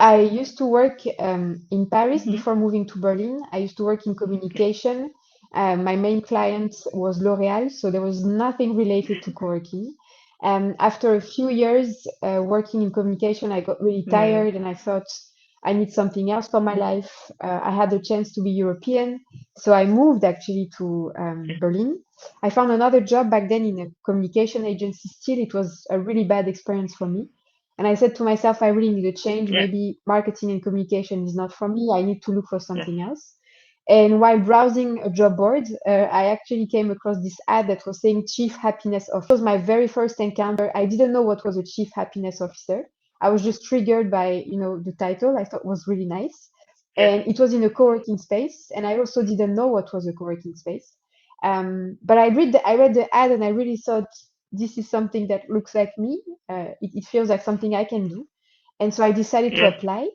I used to work in Paris Mm-hmm. before moving to Berlin. I used to work in communication. My main client was L'Oréal, so there was nothing related to co-working. After a few years working in communication, I got really Mm, tired and I thought I need something else for my life. I had the chance to be European, so I moved actually to Berlin. I found another job back then in a communication agency. Still, it was a really bad experience for me. And I said to myself, I really need a change. yeah, Maybe marketing and communication is not for me. I need to look for yeah, something else. And while browsing a job board, I actually came across this ad that was saying Chief Happiness Officer. It was my very first encounter. I didn't know what was a Chief Happiness Officer. I was just triggered by, the title. I thought was really nice. yeah, And it was in a co-working space. And I also didn't know what was a co-working space. But I read the ad and I really thought this is something that looks like me. It feels like something I can do. And so I decided to yeah. apply.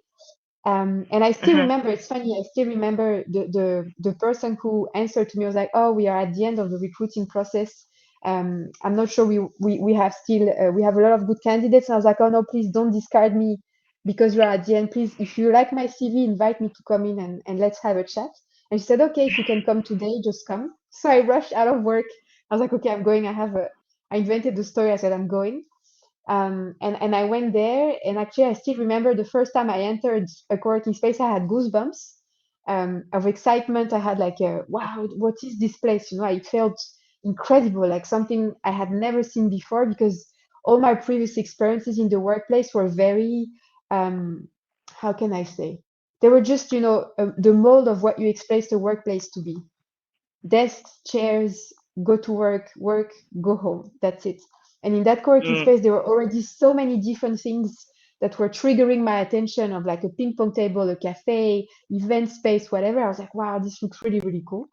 And I still Uh-huh. remember, it's funny, I still remember the person who answered to me was like, oh, we are at the end of the recruiting process. I'm not sure we have still, we have a lot of good candidates. And I was like, oh, no, please don't discard me because you're at the end. Please, if you like my CV, invite me to come in and let's have a chat. And she said, okay, if you can come today, just come. So I rushed out of work. I was like, okay, I'm going. I invented the story. I said, I'm going. And I went there, and actually, I still remember the first time I entered a co-working space, I had goosebumps of excitement. I had like, wow, what is this place? It felt incredible, like something I had never seen before because all my previous experiences in the workplace were very, how can I say? They were just, the mold of what you expect the workplace to be: desks, chairs, go to work, work, go home. That's it. And in that co-working Mm, space, there were already so many different things that were triggering my attention of like a ping pong table, a cafe, event space, whatever. I was like, wow, this looks really, really cool.